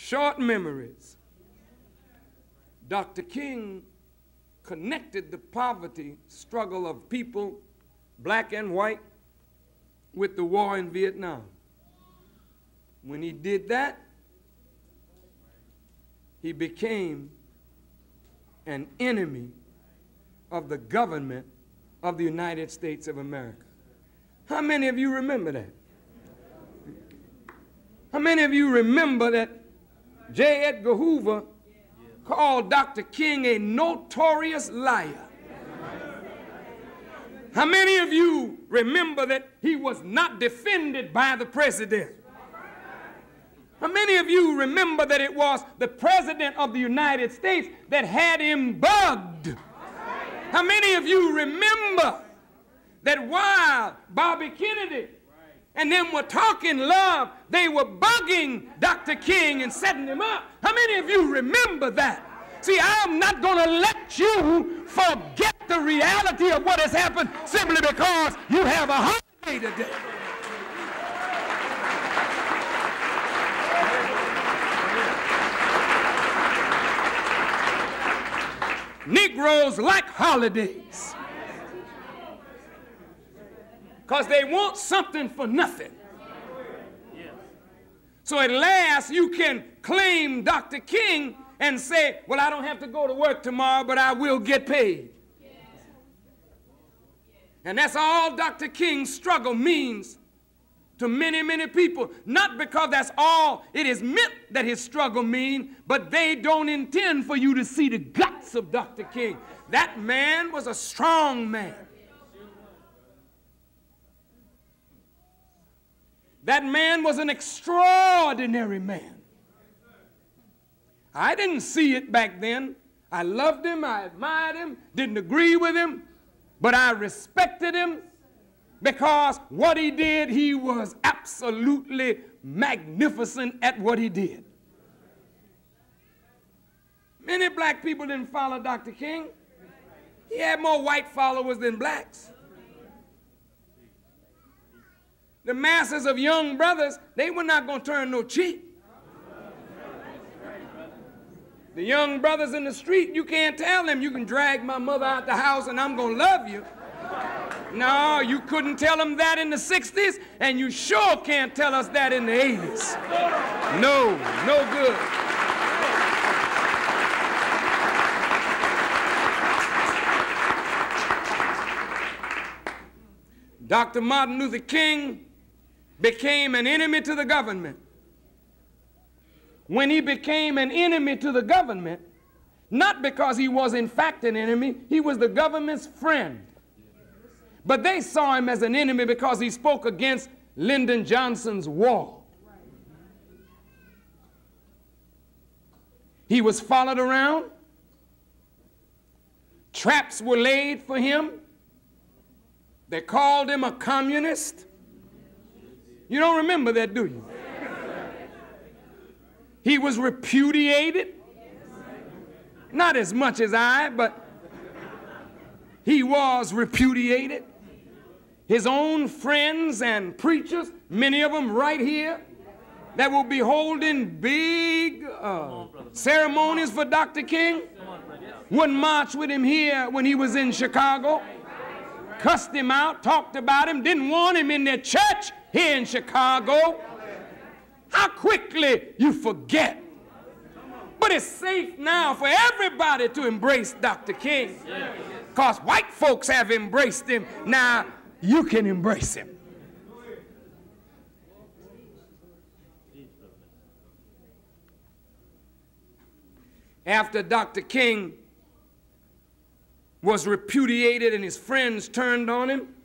short memories. Dr. King connected the poverty struggle of people, black and white, with the war in Vietnam. When he did that, he became an enemy of the government of the United States of America. How many of you remember that? How many of you remember that J. Edgar Hoover called Dr. King a notorious liar? How many of you remember that he was not defended by the president? How many of you remember that it was the president of the United States that had him bugged? How many of you remember that while Bobby Kennedy and them were talking love, they were bugging Dr. King and setting him up? How many of you remember that? See, I'm not going to let you forget the reality of what has happened simply because you have a holiday today. Negroes like holidays because they want something for nothing. So at last you can claim Dr. King and say, well, I don't have to go to work tomorrow, but I will get paid. And that's all Dr. King's struggle means to many, many people. Not because that's all it is meant that his struggle means, but they don't intend for you to see the guts of Dr. King. That man was a strong man. That man was an extraordinary man. I didn't see it back then. I loved him, I admired him, didn't agree with him, but I respected him because what he did, he was absolutely magnificent at what he did. Many black people didn't follow Dr. King. He had more white followers than blacks. The masses of young brothers, they were not going to turn no cheek. The young brothers in the street, you can't tell them you can drag my mother out the house and I'm going to love you. No, you couldn't tell them that in the 60s, and you sure can't tell us that in the 80s. No, no good. Dr. Martin Luther King became an enemy to the government. When he became an enemy to the government, not because he was in fact an enemy, he was the government's friend. But they saw him as an enemy because he spoke against Lyndon Johnson's wall. He was followed around. Traps were laid for him. They called him a communist. You don't remember that, do you? He was repudiated. Not as much as I, but he was repudiated. His own friends and preachers, many of them right here, that will be holding big ceremonies for Dr. King, wouldn't march with him here when he was in Chicago, cussed him out, talked about him, didn't want him in their church here in Chicago. How quickly you forget. But it's safe now for everybody to embrace Dr. King, because white folks have embraced him. Now you can embrace him. After Dr. King was repudiated and his friends turned on him,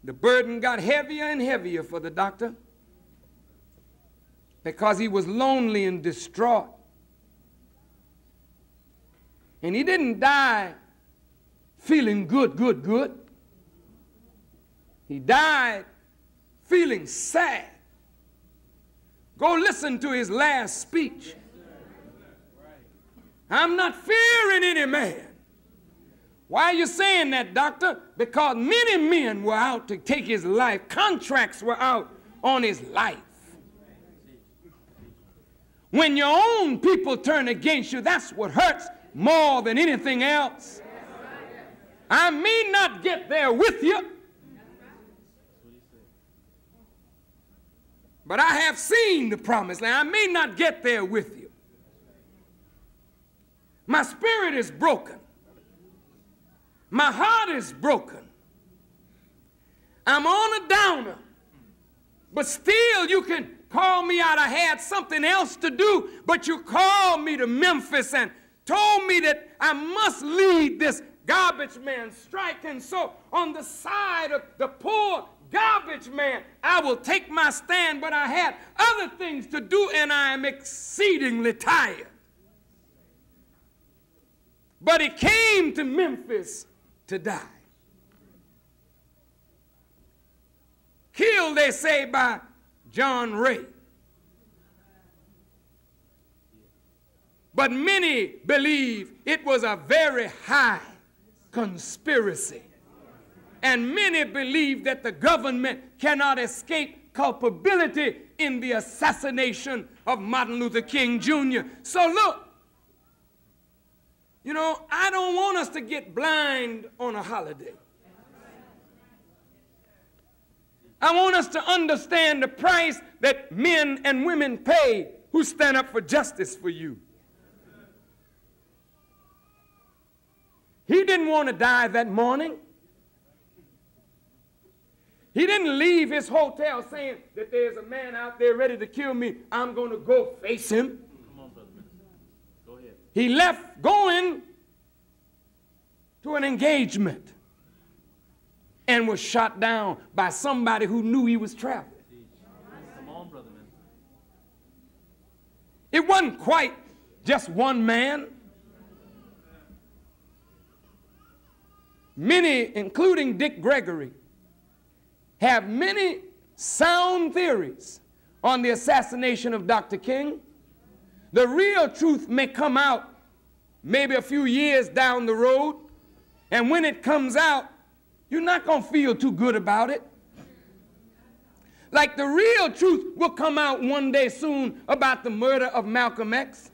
the burden got heavier and heavier for the doctor because he was lonely and distraught. And he didn't die feeling good. He died feeling sad. Go listen to his last speech. I'm not fearing any man. Why are you saying that, doctor? Because many men were out to take his life. Contracts were out on his life. When your own people turn against you, that's what hurts more than anything else. I may not get there with you, but I have seen the promised land. I may not get there with you. My spirit is broken. My heart is broken. I'm on a downer, but still you can call me out. I had something else to do, but you called me to Memphis and told me that I must lead this garbage man strike. And so on the side of the poor garbage man, I will take my stand, but I had other things to do and I am exceedingly tired. But he came to Memphis to die. Killed, they say, by John Ray. But many believe it was a very high conspiracy. And many believe that the government cannot escape culpability in the assassination of Martin Luther King Jr. So look, you know, I don't want us to get blind on a holiday. I want us to understand the price that men and women pay who stand up for justice for you. He didn't want to die that morning. He didn't leave his hotel saying that there's a man out there ready to kill me. I'm going to go face him. Come on, Brother Minister. Go ahead. He left going to an engagement and was shot down by somebody who knew he was traveling. Come on, Brother Minister. It wasn't quite just one man. Many, including Dick Gregory, have many sound theories on the assassination of Dr. King. The real truth may come out maybe a few years down the road, and when it comes out, you're not going to feel too good about it. Like the real truth will come out one day soon about the murder of Malcolm X.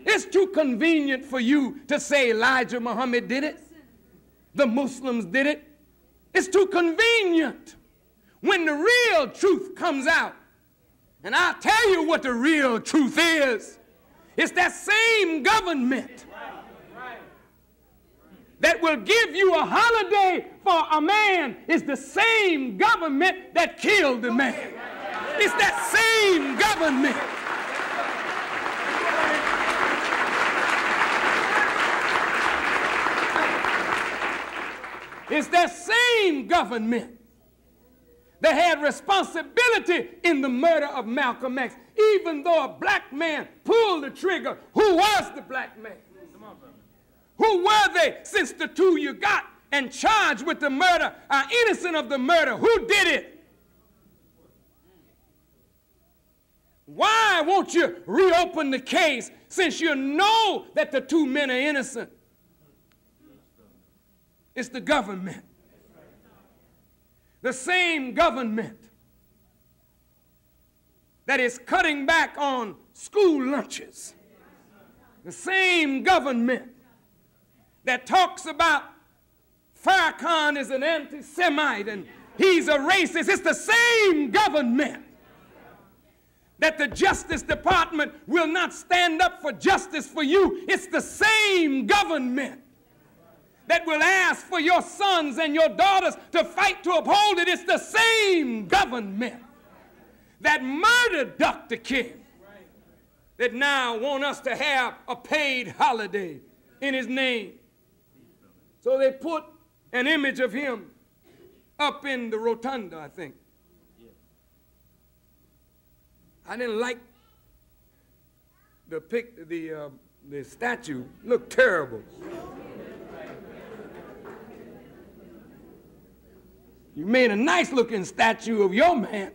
It's too convenient for you to say Elijah Muhammad did it. The Muslims did it. It's too convenient. When the real truth comes out, and I'll tell you what the real truth is, it's that same government that will give you a holiday for a man is the same government that killed the man. It's that same government. It's that same government that had responsibility in the murder of Malcolm X. Even though a black man pulled the trigger, who was the black man? Who were they, since the two you got and charged with the murder are innocent of the murder? Who did it? Why won't you reopen the case since you know that the two men are innocent? It's the government. The same government that is cutting back on school lunches. The same government that talks about Farrakhan is an anti-Semite and he's a racist. It's the same government that the Justice Department will not stand up for justice for you. It's the same government that will ask for your sons and your daughters to fight to uphold it. It's the same government that murdered Dr. King that now want us to have a paid holiday in his name. So they put an image of him up in the rotunda, I think. I didn't like the statue. It looked terrible. You made a nice looking statue of your man,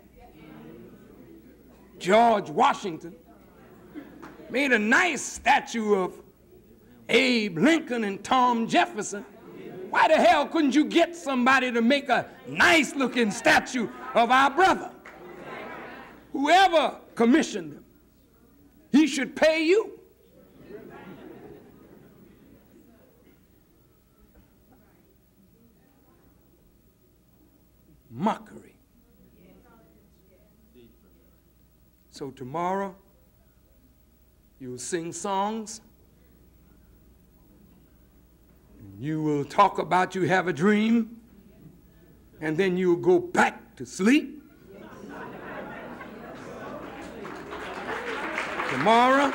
George Washington. Made a nice statue of Abe Lincoln and Tom Jefferson. Why the hell couldn't you get somebody to make a nice looking statue of our brother? Whoever commissioned him, he should pay you. Mockery. So tomorrow, you'll sing songs, and you will talk about you have a dream, and then you'll go back to sleep. Tomorrow,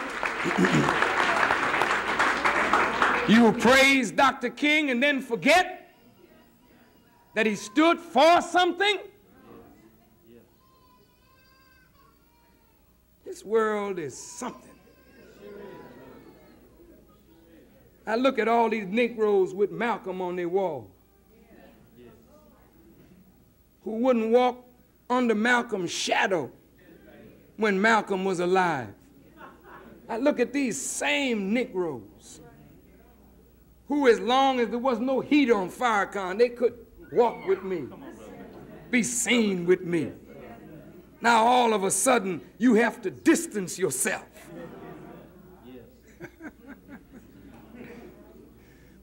you will praise Dr. King and then forget that he stood for something. This world is something. I look at all these Negroes with Malcolm on their wall who wouldn't walk under Malcolm's shadow when Malcolm was alive. I look at these same Negroes who, as long as there was no heat on Farrakhan, they could walk with me, be seen with me. Now all of a sudden you have to distance yourself.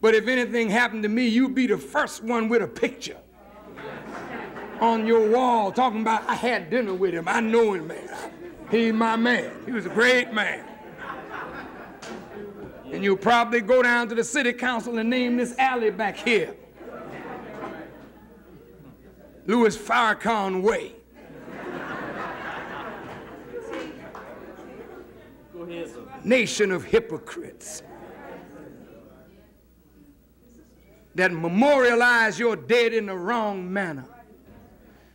But if anything happened to me, you'd be the first one with a picture on your wall talking about, I had dinner with him, I know him, man. He's my man. He was a great man. And you'll probably go down to the city council and name this alley back here Louis Farrakhan Way. Go ahead, sir. Nation of hypocrites that memorialize your dead in the wrong manner.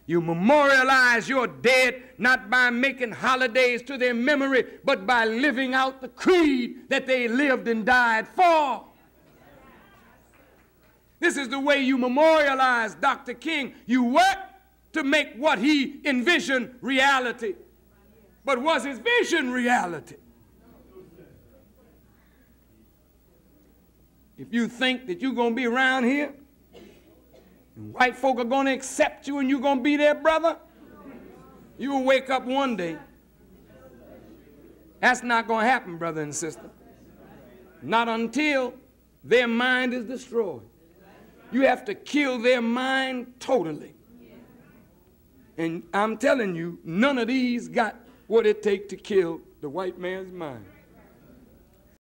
You memorialize your dead not by making holidays to their memory, but by living out the creed that they lived and died for. This is the way you memorialize Dr. King. You work to make what he envisioned reality. But was his vision reality? If you think that you're going to be around here and white folk are going to accept you and you're going to be their brother, you will wake up one day. That's not going to happen, brother and sister. Not until their mind is destroyed. You have to kill their mind totally. And I'm telling you, none of these got what it takes to kill the white man's mind.